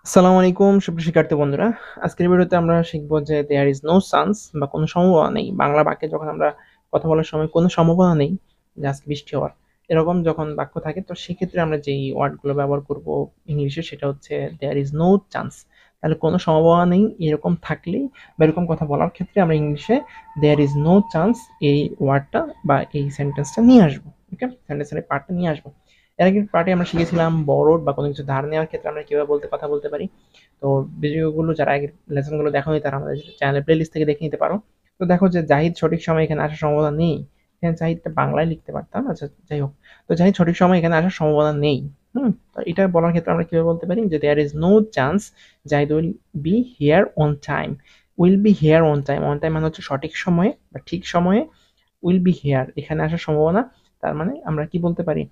আসসালামু আলাইকুম সুপ্রিয় শিক্ষার্থী বন্ধুরা। আজকের ভিডিওতে আমরা শিখব যে দেয়ার ইজ নো চান্স বা কোনো সম্ভাবনা নেই। বাংলা বাক্যে যখন আমরা কথা বলার সময় কোনো সম্ভাবনা নেই যে আজকে বৃষ্টি হওয়ার, এরকম যখন বাক্য থাকে তো সেক্ষেত্রে আমরা যেই ওয়ার্ডগুলো ব্যবহার করব ইংলিশে সেটা হচ্ছে দেয়ার ইজ নো চান্স। তাহলে কোনো সম্ভাবনা নেই এরকম থাকলেই বা এরকম কথা বলার ক্ষেত্রে আমরা ইংলিশে দেয়ার ইজ নো চান্স এই ওয়ার্ডটা বা এই সেন্টেন্সটা নিয়ে আসবো। ওকে, সেন্টেন্সের এই পার্টটা নিয়ে আসবো। এর আগের পার্টে আমরা শিখেছিলাম বড় বা কোনো কিছু ধার নেওয়ার ক্ষেত্রে আমরা কিভাবে কথা বলতে পারি। তো ভিডিওগুলো যারা আগের লেসনগুলো দেখোনি তারা আমাদের চ্যানেলের প্লেলিস্ট থেকে দেখে নিতে পারো। তো দেখো যে জাহিদ সঠিক সময় এখানে আসার সম্ভাবনা নেই। এখানে জাহিদটা বাংলায় লিখতে পারতাম, আচ্ছা যাই হোক। তো জাহিদ সঠিক সময় এখানে আসার সম্ভাবনা নেই। তো এটা বলার ক্ষেত্রে আমরা কিভাবে বলতে পারি যে there is no chance Zahid will be here on time. Will be here on time, on time মানে হচ্ছে সঠিক সময়ে বা ঠিক সময়ে। উইল বি হিয়ার এখানে আসার সম্ভাবনা, তার মানে আমরা কি বলতে পারি,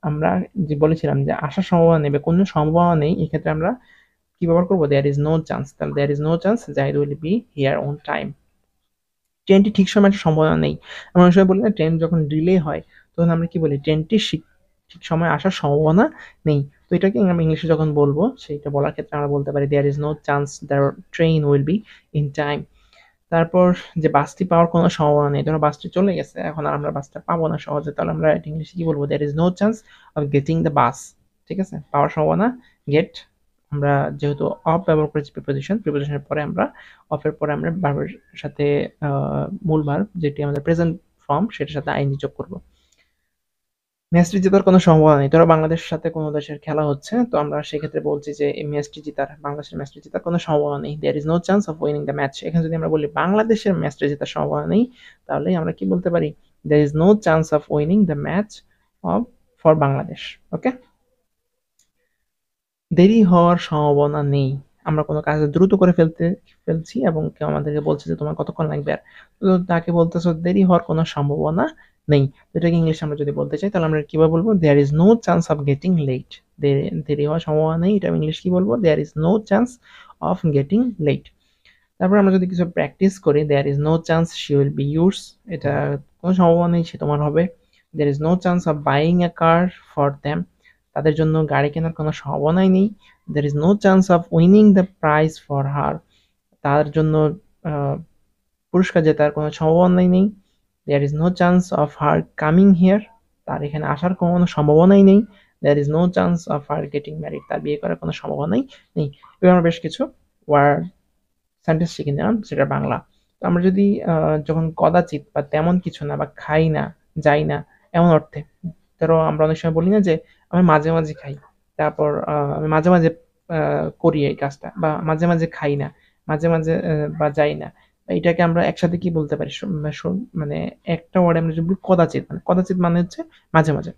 আমরা যে বলেছিলাম যে আসার সম্ভাবনা নেই বা কোনো সম্ভাবনা নেই, এক্ষেত্রে আমরা কি ব্যবহার করবো, দেয়ার ইজ নো চান্স। তাহলে there is no chance Zahid will be here on time. ট্রেনটি ঠিক সময় আসার সম্ভাবনা নেই। আমরা অনেক সময় বলি না ট্রেন যখন ডিলে হয় তখন আমরা কি বলি, ট্রেনটি ঠিক সময় আসার সম্ভাবনা নেই। তো এটাকে আমরা ইংলিশে যখন বলবো সেইটা বলার ক্ষেত্রে আমরা বলতে পারি there is no chance the train will be in time. তারপর যে বাসটি পাওয়ার কোনো সম্ভাবনা নেই, ধরো বাসটি চলে গেছে এখন আর আমরা বাসটা পাবো না সহজে, তাহলে আমরা ইংলিশে কি বলবো, there is no chance of getting the bus. ঠিক আছে, পাওয়ার সম্ভাবনা, গেট। আমরা যেহেতু অফ ব্যবহার করেছি প্রিপোজিশনের পরে আমরা অফের পরে আমরা ভার্বের সাথে মূল ভার্ব যেটি আমাদের প্রেজেন্ট ফর্ম সেটার সাথে আইএনজি যোগ করব। ম্যাচটি জেতার কোনো সম্ভাবনা নেই, ধরো বাংলাদেশের সাথে কোনো দেশের খেলা হচ্ছে, তো আমরা সেক্ষেত্রে বলছি যে এই ম্যাচটি জেতার, বাংলাদেশের ম্যাচটি জেতার কোনো সম্ভাবনা নেই, there is no chance of winning the match. এখানে যদি আমরা বলি বাংলাদেশের ম্যাচটি জেতার সম্ভাবনা নেই, তাহলে আমরা কি বলতে পারি, there is no chance of winning the match of for Bangladesh. Okay, দেরি হওয়ার সম্ভাবনা নেই, আমরা কোনো কাজ দ্রুত করে ফেলছি এবং কেউ আমাদেরকে বলছে যে তোমার কতক্ষণ লাগবে, আর তো তাকে বলতেছো দেরি হওয়ার কোনো সম্ভাবনা নেই। তো এটাকে ইংলিশ আমরা যদি বলতে চাই তাহলে আমরা কিভাবে বলবো, there is no chance of getting late. দেরি হওয়ার সম্ভাবনা নেই, এটা ইংলিশ কি বলবো, there is no chance of getting late. তারপর আমরা যদি কিছু প্র্যাকটিস করি, there is no chance she will be yours, এটা কোনো সম্ভাবনা নেই সে তোমার হবে। There is no chance of buying a car for them, তাদের জন্য গাড়ি কেনার কোনো সম্ভাবনাই নেই। There is no chance of winning the prize for her, তার জন্য আহ, পুরস্কার জেতার কোনো সম্ভাবনাই নেই। There is no chance of her coming here, তার এখানে আসার কোনো সম্ভাবনাই নেই। There is no chance of her getting married, তার বিয়ে করার কোনো সম্ভাবনাই নেই। এবার আমরা বেশ কিছু ওয়ার্ড সেন্টেন্স শিখে নিলাম সেটা বাংলা। তো আমরা যদি যখন কদাচিৎ বা তেমন কিছু না বা খাই না, যাই না, এমন অর্থে, ধরো আমরা অনেক সময় বলি না যে আমি মাঝে মাঝে খাই, তারপর আমি মাঝে মাঝে করি এই কাজটা, বা মাঝে মাঝে খাই না, মাঝে মাঝে বা যাই না, এটাকে আমরা একসাথে কি বলতে পারি, মানে একটা ওয়ার্ডে আমরা যদি বলি কদাচিৎ, মানে কদাচিৎ মানে হচ্ছে মাঝে মাঝে,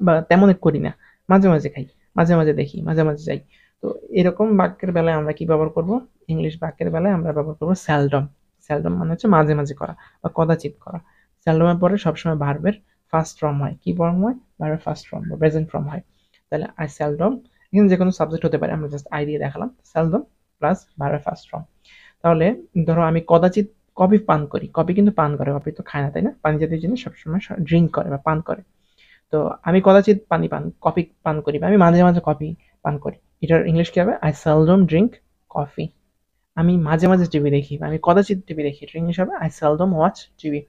বা তেমন করি না, মাঝে মাঝে খাই, মাঝে মাঝে দেখি, মাঝে মাঝে যাই। তো এরকম বাক্যের বেলায় আমরা কি ব্যবহার করব, ইংলিশ বাক্যের বেলায় আমরা ব্যবহার করব স্যালডম। স্যালডম মানে হচ্ছে মাঝে মাঝে করা বা কদাচিৎ করা। স্যালডমের পরে সবসময় ভার্বের ফার্স্ট ফর্ম হয়, কি ফর্ম হয়, ভার্বের ফার্স্ট ফর্ম বা প্রেজেন্ট ফর্ম হয়। তাহলে আই স্যালডম, এখানে যে কোনো সাবজেক্ট হতে পারে, আমরা জাস্ট আই দিয়ে দেখালাম, স্যালডম প্লাস ভার্বের ফার্স্ট ফর্ম। তাহলে ধরো আমি কদাচিৎ কফি পান করি, কফি কিন্তু পান করে, কফি তো খায় না তাই না, পানি জাতীয় জিনিস সবসময় ড্রিঙ্ক করে বা পান করে। তো আমি কদাচিৎ কফি পান করি বা আমি মাঝে মাঝে কফি পান করি, এটার ইংলিশ কি হবে, আই সেলডম ড্রিঙ্ক কফি। আমি মাঝে মাঝে টিভি দেখি বা আমি কদাচিৎ টিভি দেখি, এটার ইংলিশ হবে আই সেলডম ওয়াচ টিভি।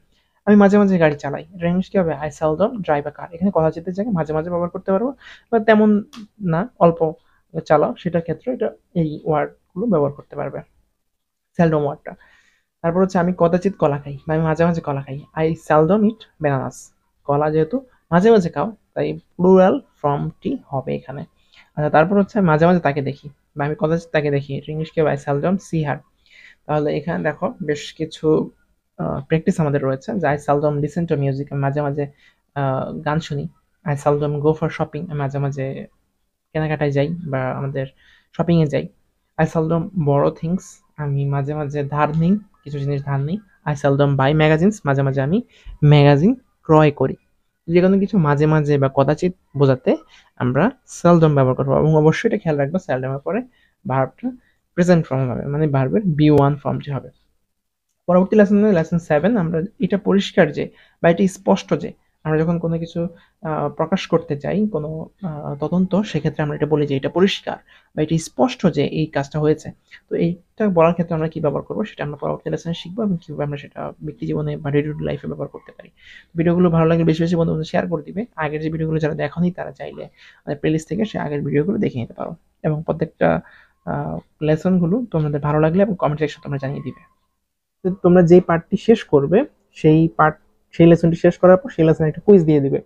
আমি মাঝে মাঝে গাড়ি চালাই, এটার ইংলিশ কি হবে, আই সেলডম ড্রাইভ আ কার। এখানে কদাচিতের জায়গায় মাঝে মাঝে ব্যবহার করতে পারবো, বা তেমন না অল্প চালাও সেটার ক্ষেত্রে এটা এই ওয়ার্ডগুলো ব্যবহার করতে পারবে, সেলডম ওয়ার্ডটা। তারপর হচ্ছে আমি কদাচিৎ কলা খাই বা আমি মাঝে মাঝে কলা খাই, আই সেলডম ইট বেনানাস। কলা যেহেতু মাঝে মাঝে খাও তাই প্লুরাল ফর্মটি হবে এখানে। আচ্ছা, তারপর হচ্ছে আমি মাঝে মাঝে তাকে দেখি বা আমি কদাচিৎ তাকে দেখি, ইংলিশ কি হবে, আই সেলডম সি হার। তাহলে এখানে দেখো বেশ কিছু প্র্যাকটিস আমাদের রয়েছে, যে I seldom listen to music, আমি মাঝে মাঝে গান শুনি। I seldom go for shopping, আমি মাঝে মাঝে কেনাকাটায় যাই বা আমাদের শপিং এ যাই। আই সেলডম বড় থিংস, আমি মাঝে মাঝে ধার নিই, কিছু জিনিস ধার নিই। আই সেলডম বাই ম্যাগাজিনস, মাঝে মাঝে আমি ম্যাগাজিন ক্রয় করি। যে কোনো কিছু মাঝে মাঝে বা কদাচিৎ বোঝাতে আমরা সেলডম ব্যবহার করবো, এবং অবশ্যই এটা খেয়াল রাখবো সেলডমের পরে ভার্বটা প্রেজেন্ট ফর্ম হবে, মানে ভার্বের বি ওয়ান ফর্মটি হবে। পরবর্তী লেসন 7 আমরা এটা পরিষ্কার যে বা এটা স্পষ্ট যে আমরা যখন কোনো কিছু প্রকাশ করতে চাই, কোনো তদন্ত, সেক্ষেত্রে আমরা এটা বলি যে এটা পরিষ্কার বা এটা স্পষ্ট যে এই কাজটা হয়েছে। তো এইটা বলার ক্ষেত্রে আমরা কি ব্যবহার করব সেটা আমরা পরবর্তী লেসনে শিখবো এবং কিভাবে আমরা সেটা ব্যক্তি জীবনে বা ডে টু ডে লাইফে ব্যবহার করতে পারি। ভিডিওগুলো ভালো লাগলে বেশি, বেশি বন্ধুদের শেয়ার করে দিবে। আগের যে ভিডিওগুলো যারা দেখোনি তারা চাইলে আমাদের প্লেলিস্ট থেকে সে আগের ভিডিওগুলো দেখে নিতে পারো। এবং প্রত্যেকটা আ লেসনগুলো তোমাদের ভালো লাগলে এবং কমেন্ট সেকশনে তোমরা জানিয়ে দিবে। তো তোমরা যেই পার্টটি শেষ করবে সেই লেসনটি শেষ করার পর সেই লেসনে একটা কুইজ দিয়ে দিবে।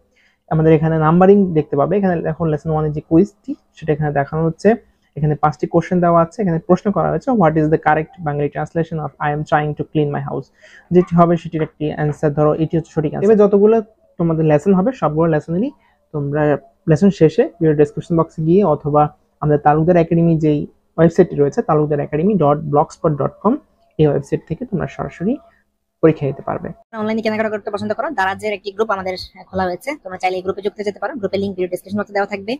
আমাদের এখানে নাম্বারিং দেখতে পাবে। এখানে এখন লেসন 1 এর যে কুইজটি সেটা এখানে দেখানো হচ্ছে। এখানে 5 টি কোশ্চেন দেওয়া আছে। এখানে প্রশ্ন করা হয়েছে, what is the correct Bengali translation of I am trying to clean my house. যেটি হবে সেটির একটি অ্যান্সার, ধরো এটি হচ্ছে সঠিক অ্যান্সার। এবার যতগুলো তোমাদের লেসন হবে সবগুলো লেসনেরই তোমরা লেসন শেষে ভিডিও ডেসক্রিপশন বক্সে গিয়ে অথবা আমাদের তালুকদার একাডেমি যেই ওয়েবসাইটটি রয়েছে talukdaracademy.blogspot.com, এই ওয়েবসাইট থেকে তোমরা সরাসরি পরীক্ষা দিতে পারবে। অনলাইনে কেনাকাটা করতে পছন্দ করো, দারাজের একটি গ্রুপ আমাদের খোলা হয়েছে, তোমরা চাইলে এই গ্রুপে যুক্ত হতে পারো। গ্রুপের লিংক ভিডিও ডেসক্রিপশন বক্সে দেওয়া থাকবে।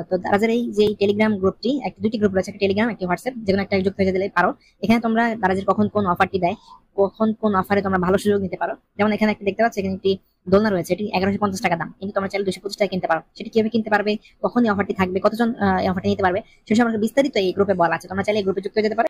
তো দারাজের এই যে টেলিগ্রাম গ্রুপটি, দুটি গ্রুপ রয়েছে, একটা টেলিগ্রাম একটি হোয়াটসঅ্যাপ, যেকোনো একটা যুক্ত হয়ে দিলে পারো। এখানে তোমরা দারাজের কখন কোন অফারটি দেয়, কখন কোন অফারে তোমরা ভালো সুযোগ নিতে পারো। যেমন এখানে একটা দেখতে পাচ্ছ, এখানে একটি দোলনা রয়েছে, এটি 1150 টাকা দাম, কিন্তু তোমরা চাইলে 225 টাকা কিনতে পারো। সেটি কিভাবে কিনতে পারবে, কখন এই অফারটি থাকবে, কতজন এই অফারটি নিতে পারবে, সেসব বিস্তারিত এই গ্রুপে বলা আছে। তোমরা চাইলে এই গ্রুপে যুক্ত হতে পারো।